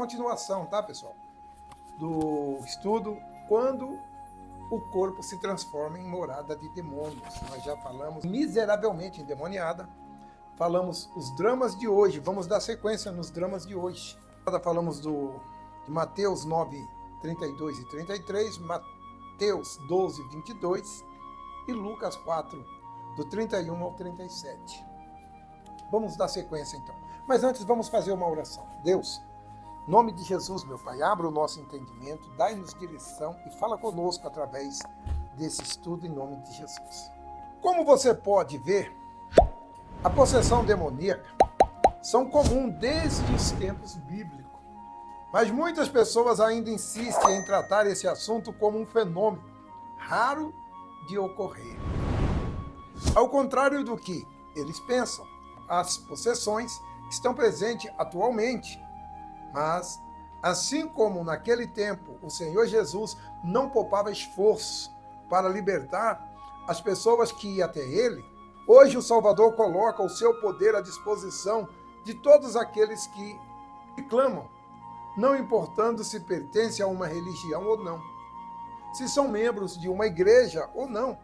continuação, tá, pessoal? Do estudo Quando o corpo se transforma em morada de demônios. Nós já falamos miseravelmente endemoniada. Falamos os dramas de hoje. Vamos dar sequência nos dramas de hoje. Falamos de Mateus 9, 32 e 33, Mateus 12, 22 e Lucas 4, do 31 ao 37. Vamos dar sequência então. Mas antes vamos fazer uma oração. Deus, em nome de Jesus, meu Pai, abra o nosso entendimento, dai-nos direção e fala conosco através desse estudo em nome de Jesus. Como você pode ver, a possessão demoníaca são comuns desde os tempos bíblicos. Mas muitas pessoas ainda insistem em tratar esse assunto como um fenômeno raro de ocorrer. Ao contrário do que eles pensam, as possessões estão presentes atualmente. Mas, assim como naquele tempo o Senhor Jesus não poupava esforço para libertar as pessoas que iam até ele, hoje o Salvador coloca o seu poder à disposição de todos aqueles que clamam, não importando se pertence a uma religião ou não, se são membros de uma igreja ou não.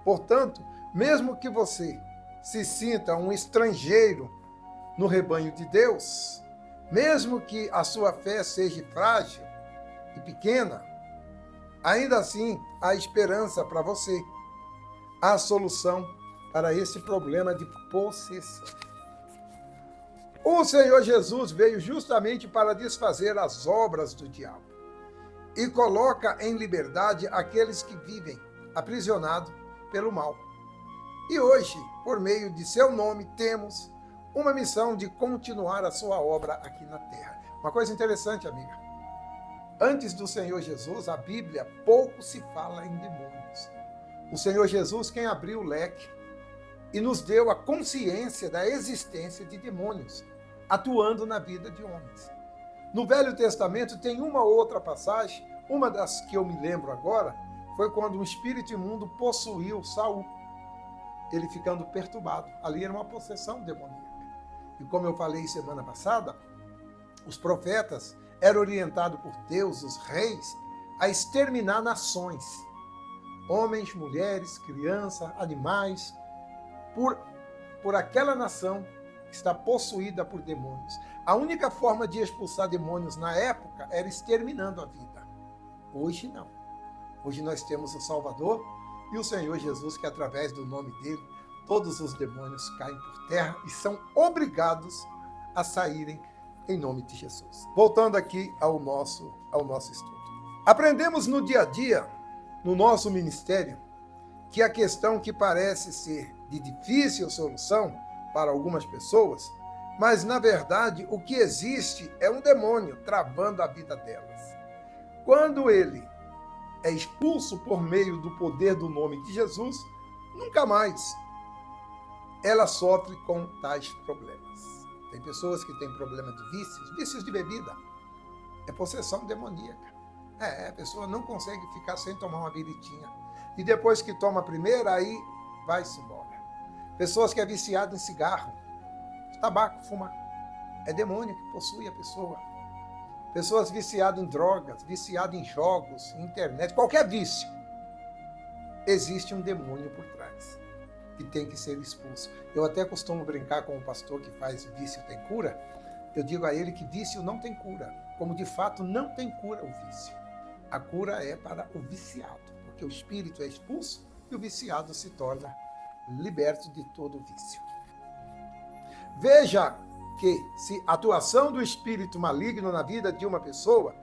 Portanto, mesmo que você se sinta um estrangeiro no rebanho de Deus, mesmo que a sua fé seja frágil e pequena, ainda assim há esperança para você. Há solução para esse problema de possessão. O Senhor Jesus veio justamente para desfazer as obras do diabo e coloca em liberdade aqueles que vivem aprisionados pelo mal. E hoje, por meio de seu nome, temos uma missão de continuar a sua obra aqui na terra. Uma coisa interessante, amiga. Antes do Senhor Jesus, a Bíblia pouco se fala em demônios. O Senhor Jesus quem abriu o leque e nos deu a consciência da existência de demônios atuando na vida de homens. No Velho Testamento tem uma outra passagem, uma das que eu me lembro agora, foi quando um espírito imundo possuiu Saul, ele ficando perturbado. Ali era uma possessão demoníaca. E como eu falei semana passada, os profetas eram orientados por Deus, os reis, a exterminar nações. Homens, mulheres, crianças, animais, por aquela nação que está possuída por demônios. A única forma de expulsar demônios na época era exterminando a vida. Hoje não. Hoje nós temos o Salvador e o Senhor Jesus, que através do nome dele, todos os demônios caem por terra e são obrigados a saírem em nome de Jesus. Voltando aqui ao nosso estudo. Aprendemos no dia a dia, no nosso ministério, que a questão que parece ser de difícil solução para algumas pessoas, mas na verdade o que existe é um demônio travando a vida delas. Quando ele é expulso por meio do poder do nome de Jesus, nunca mais ela sofre com tais problemas. Tem pessoas que têm problema de vícios de bebida. É possessão demoníaca. A pessoa não consegue ficar sem tomar uma biritinha. E depois que toma a primeira, aí vai-se embora. Pessoas que é viciada em cigarro, tabaco, fumar. É demônio que possui a pessoa. Pessoas viciadas em drogas, viciadas em jogos, em internet, qualquer vício. Existe um demônio por trás, que tem que ser expulso. Eu até costumo brincar com o pastor que faz vício tem cura. Eu digo a ele que vício não tem cura, como de fato não tem cura o vício. A cura é para o viciado, porque o espírito é expulso e o viciado se torna liberto de todo o vício. Veja que se a atuação do espírito maligno na vida de uma pessoa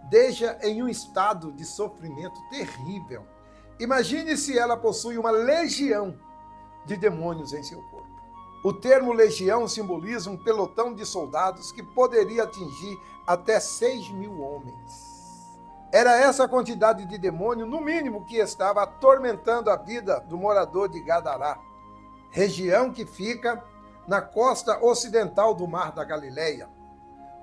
deixa em um estado de sofrimento terrível. Imagine se ela possui uma legião de demônios em seu corpo. O termo legião simboliza um pelotão de soldados que poderia atingir até 6.000 homens. Era essa a quantidade de demônio, no mínimo, que estava atormentando a vida do morador de Gadará, região que fica na costa ocidental do Mar da Galileia.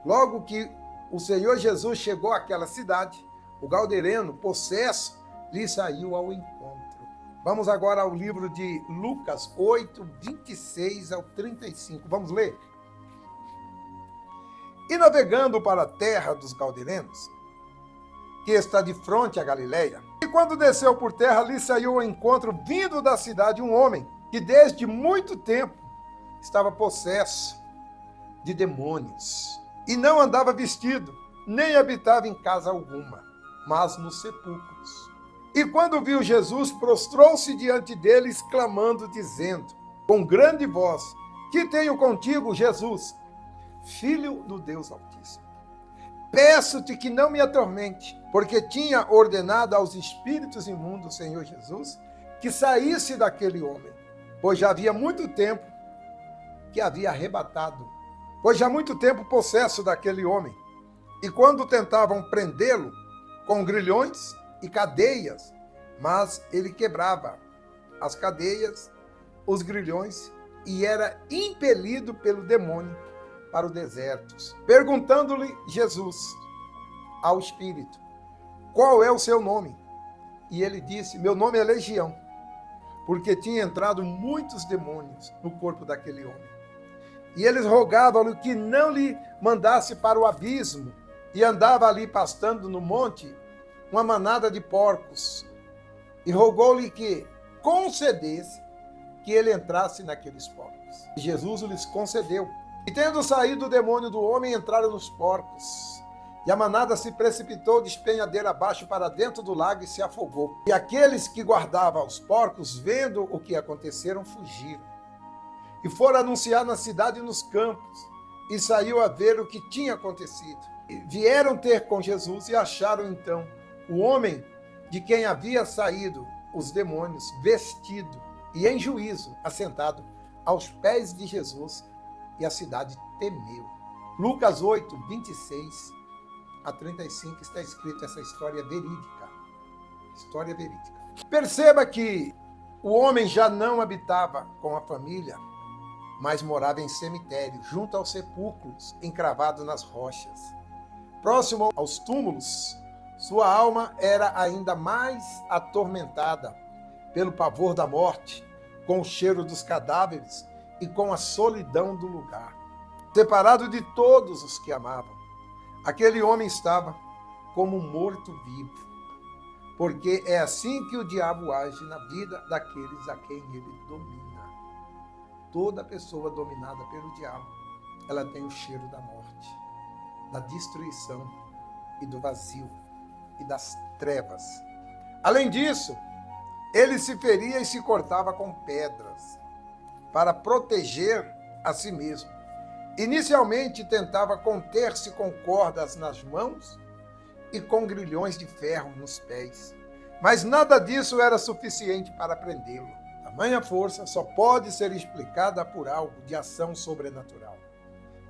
Logo que o Senhor Jesus chegou àquela cidade, o gadareno, possesso, lhe saiu ao encontro. Vamos agora ao livro de Lucas 8, 26 ao 35. Vamos ler? E navegando para a terra dos Gadarenos, que está de frente à Galileia, e quando desceu por terra, ali saiu ao encontro, vindo da cidade, um homem que desde muito tempo estava possesso de demônios, e não andava vestido, nem habitava em casa alguma, mas nos sepulcros. E quando viu Jesus, prostrou-se diante dele, exclamando, dizendo, com grande voz, que tenho contigo, Jesus, Filho do Deus Altíssimo. Peço-te que não me atormente, porque tinha ordenado aos espíritos imundos, Senhor Jesus, que saísse daquele homem, pois já havia muito tempo que havia arrebatado, pois já há muito tempo possesso daquele homem. E quando tentavam prendê-lo com grilhões e cadeias, mas ele quebrava as cadeias, os grilhões, e era impelido pelo demônio para o deserto. Perguntando-lhe Jesus ao Espírito, qual é o seu nome? E ele disse, meu nome é Legião, porque tinha entrado muitos demônios no corpo daquele homem. E eles rogavam-lhe que não lhe mandasse para o abismo, e andava ali pastando no monte uma manada de porcos, e rogou-lhe que concedesse que ele entrasse naqueles porcos. E Jesus lhes concedeu. E tendo saído o demônio do homem, entraram nos porcos. E a manada se precipitou de despenhadeira abaixo para dentro do lago e se afogou. E aqueles que guardavam os porcos, vendo o que aconteceram, fugiram. E foram anunciar na cidade e nos campos. E saiu a ver o que tinha acontecido. E vieram ter com Jesus e acharam então o homem de quem havia saído os demônios, vestido e em juízo, assentado aos pés de Jesus, e a cidade temeu. Lucas 8, 26 a 35 está escrito essa história verídica. História verídica. Perceba que o homem já não habitava com a família, mas morava em cemitério, junto aos sepulcros, encravado nas rochas. Próximo aos túmulos, sua alma era ainda mais atormentada pelo pavor da morte, com o cheiro dos cadáveres e com a solidão do lugar. Separado de todos os que amavam, aquele homem estava como um morto-vivo, porque é assim que o diabo age na vida daqueles a quem ele domina. Toda pessoa dominada pelo diabo, ela tem o cheiro da morte, da destruição e do vazio e das trevas. Além disso, ele se feria e se cortava com pedras para proteger a si mesmo. Inicialmente tentava conter-se com cordas nas mãos e com grilhões de ferro nos pés, mas nada disso era suficiente para prendê-lo. Tamanha força só pode ser explicada por algo de ação sobrenatural,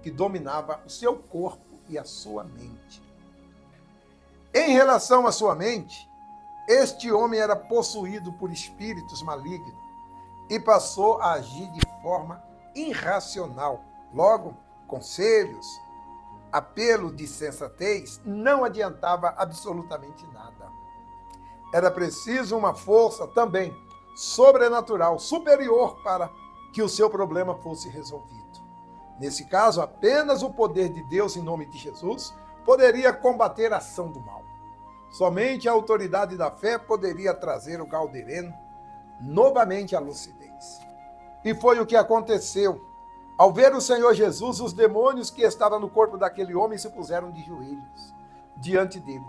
que dominava o seu corpo e a sua mente. Em relação à sua mente, este homem era possuído por espíritos malignos e passou a agir de forma irracional. Logo, conselhos, apelo de sensatez não adiantava absolutamente nada. Era preciso uma força também sobrenatural, superior, para que o seu problema fosse resolvido. Nesse caso, apenas o poder de Deus em nome de Jesus poderia combater a ação do mal. Somente a autoridade da fé poderia trazer o gadareno novamente à lucidez. E foi o que aconteceu. Ao ver o Senhor Jesus, os demônios que estavam no corpo daquele homem se puseram de joelhos diante dele,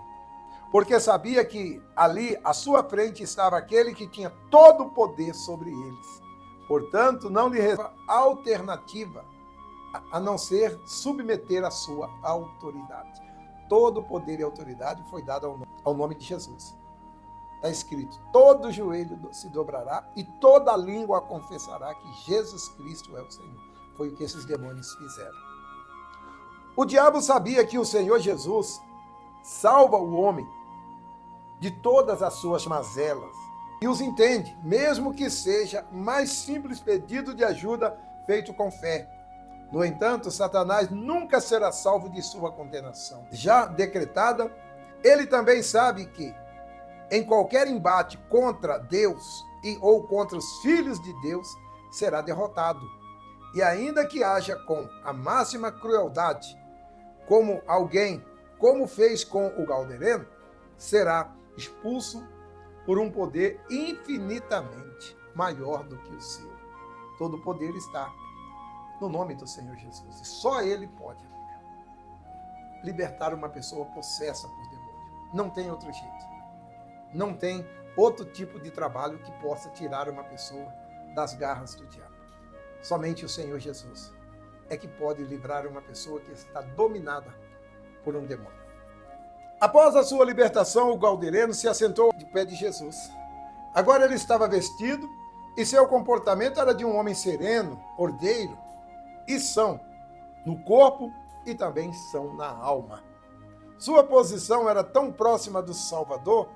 porque sabia que ali à sua frente estava aquele que tinha todo o poder sobre eles. Portanto, não lhe restava alternativa a não ser submeter a sua autoridade. Todo o poder e autoridade foi dado ao nome de Jesus. Está escrito, todo joelho se dobrará e toda língua confessará que Jesus Cristo é o Senhor. Foi o que esses demônios fizeram. O diabo sabia que o Senhor Jesus salva o homem de todas as suas mazelas e os entende, mesmo que seja mais simples pedido de ajuda feito com fé. No entanto, Satanás nunca será salvo de sua condenação. Já decretada, ele também sabe que em qualquer embate contra Deus ou contra os filhos de Deus, será derrotado. E ainda que haja com a máxima crueldade como fez com o gadareno, será expulso por um poder infinitamente maior do que o seu. Todo o poder está no nome do Senhor Jesus. E só Ele pode libertar uma pessoa possessa por demônio. Não tem outro jeito. Não tem outro tipo de trabalho que possa tirar uma pessoa das garras do diabo. Somente o Senhor Jesus é que pode livrar uma pessoa que está dominada por um demônio. Após a sua libertação, o gadareno se assentou de pé de Jesus. Agora ele estava vestido e seu comportamento era de um homem sereno, ordeiro e são no corpo e também são na alma. Sua posição era tão próxima do Salvador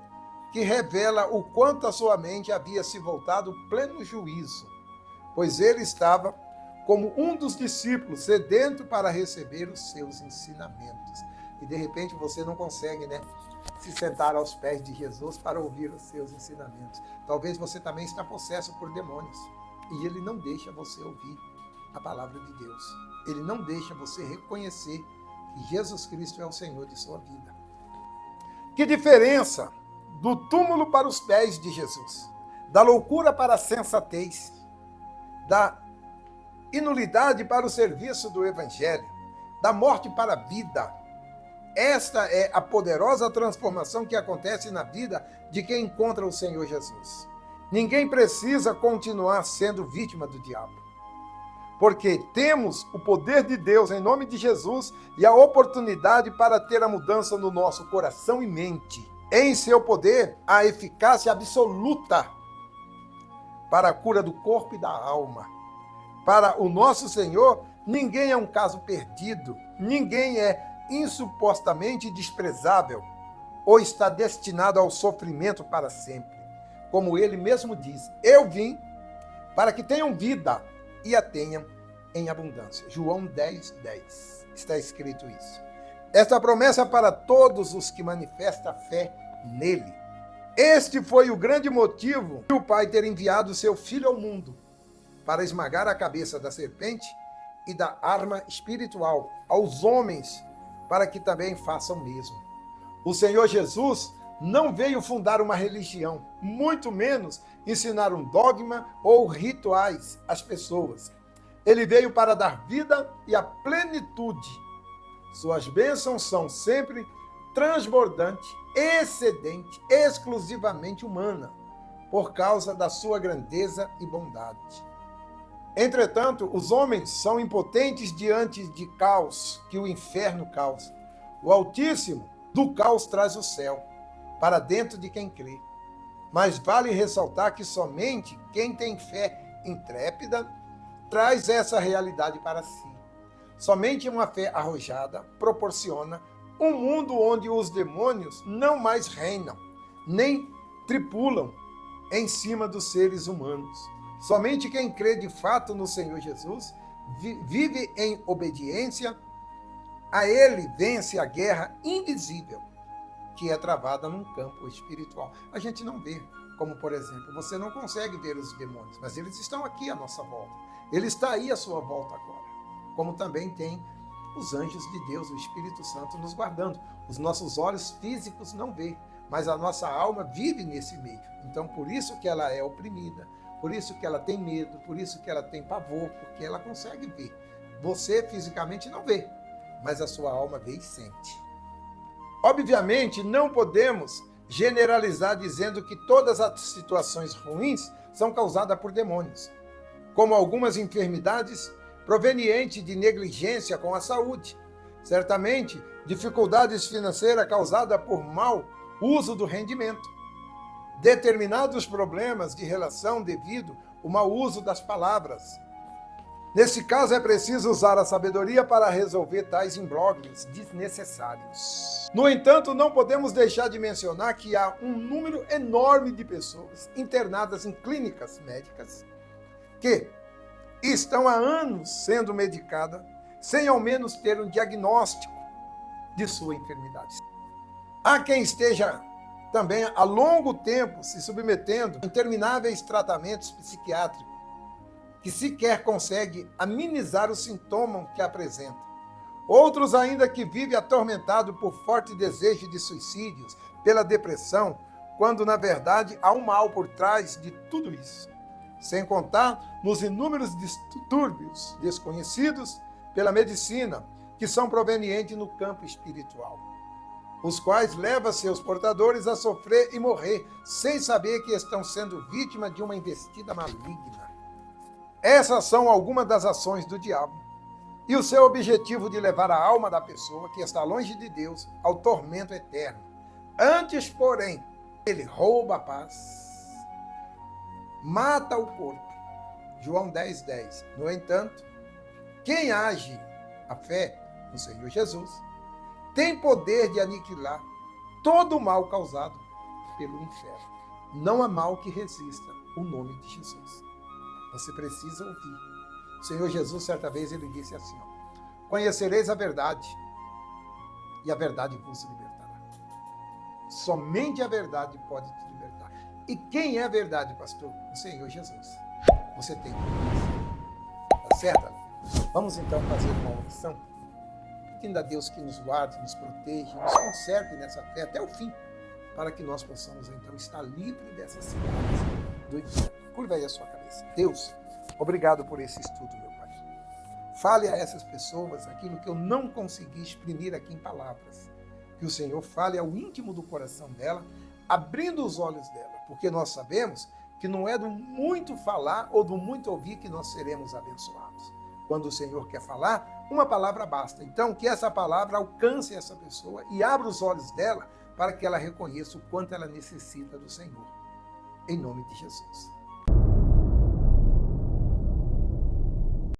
que revela o quanto a sua mente havia se voltado pleno juízo, pois ele estava como um dos discípulos, sedento para receber os seus ensinamentos. E de repente você não consegue, se sentar aos pés de Jesus para ouvir os seus ensinamentos. Talvez você também está possesso por demônios e ele não deixa você ouvir a palavra de Deus. Ele não deixa você reconhecer que Jesus Cristo é o Senhor de sua vida. Que diferença do túmulo para os pés de Jesus, da loucura para a sensatez, da inulidade para o serviço do Evangelho, da morte para a vida. Esta é a poderosa transformação que acontece na vida de quem encontra o Senhor Jesus. Ninguém precisa continuar sendo vítima do diabo, porque temos o poder de Deus em nome de Jesus e a oportunidade para ter a mudança no nosso coração e mente. Em seu poder, a eficácia absoluta para a cura do corpo e da alma. Para o nosso Senhor, ninguém é um caso perdido, ninguém é insupostamente desprezável ou está destinado ao sofrimento para sempre. Como ele mesmo diz, eu vim para que tenham vida e a tenham em abundância. João 10:10. Está escrito isso. Esta promessa é para todos os que manifestam fé nele. Este foi o grande motivo de o Pai ter enviado seu Filho ao mundo, para esmagar a cabeça da serpente e da arma espiritual aos homens, para que também façam o mesmo. O Senhor Jesus não veio fundar uma religião, muito menos ensinar um dogma ou rituais às pessoas. Ele veio para dar vida e a plenitude. Suas bênçãos são sempre transbordantes, excedente, exclusivamente humana, por causa da sua grandeza e bondade. Entretanto, os homens são impotentes diante de caos que o inferno causa. O Altíssimo do caos traz o céu para dentro de quem crê. Mas vale ressaltar que somente quem tem fé intrépida traz essa realidade para si. Somente uma fé arrojada proporciona um mundo onde os demônios não mais reinam, nem tripulam em cima dos seres humanos. Somente quem crê de fato no Senhor Jesus vive em obediência a Ele, vence a guerra invisível que é travada num campo espiritual. A gente não vê, como por exemplo, você não consegue ver os demônios, mas eles estão aqui à nossa volta. Ele está aí à sua volta agora. Como também tem os anjos de Deus, o Espírito Santo nos guardando. Os nossos olhos físicos não vê, mas a nossa alma vive nesse meio. Então, por isso que ela é oprimida, por isso que ela tem medo, por isso que ela tem pavor, porque ela consegue ver. Você fisicamente não vê, mas a sua alma vê e sente. Obviamente, não podemos generalizar dizendo que todas as situações ruins são causadas por demônios, como algumas enfermidades provenientes de negligência com a saúde. Certamente, dificuldades financeiras causadas por mau uso do rendimento. Determinados problemas de relação devido ao mau uso das palavras. Nesse caso, é preciso usar a sabedoria para resolver tais imbróglios desnecessários. No entanto, não podemos deixar de mencionar que há um número enorme de pessoas internadas em clínicas médicas que estão há anos sendo medicadas sem ao menos ter um diagnóstico de sua enfermidade. Há quem esteja também há longo tempo se submetendo a intermináveis tratamentos psiquiátricos que sequer consegue amenizar o sintoma que apresenta. Outros ainda que vivem atormentados por forte desejo de suicídios, pela depressão, quando na verdade há um mal por trás de tudo isso. Sem contar nos inúmeros distúrbios desconhecidos pela medicina, que são provenientes no campo espiritual, os quais levam seus portadores a sofrer e morrer, sem saber que estão sendo vítimas de uma investida maligna. Essas são algumas das ações do diabo, e o seu objetivo de levar a alma da pessoa que está longe de Deus ao tormento eterno. Antes, porém, ele rouba a paz, mata o corpo. João 10:10. No entanto, quem age a fé no Senhor Jesus tem poder de aniquilar todo o mal causado pelo inferno. Não há mal que resista o nome de Jesus. Você precisa ouvir. O Senhor Jesus, certa vez, ele disse assim, conhecereis a verdade, e a verdade vos libertará. Somente a verdade pode te libertar. E quem é a verdade, pastor? O Senhor Jesus. Você tem que conhecer. Tá certo? Vamos então fazer uma oração, pedindo a Deus que nos guarde, nos proteja, nos conserve nessa fé até o fim, para que nós possamos então estar livres dessas cidades do inferno. Curva aí a sua cabeça. Deus, obrigado por esse estudo, meu Pai. Fale a essas pessoas aquilo que eu não consegui exprimir aqui em palavras. Que o Senhor fale ao íntimo do coração dela, abrindo os olhos dela, porque nós sabemos que não é do muito falar ou do muito ouvir que nós seremos abençoados. Quando o Senhor quer falar, uma palavra basta. Então, que essa palavra alcance essa pessoa e abra os olhos dela para que ela reconheça o quanto ela necessita do Senhor. Em nome de Jesus.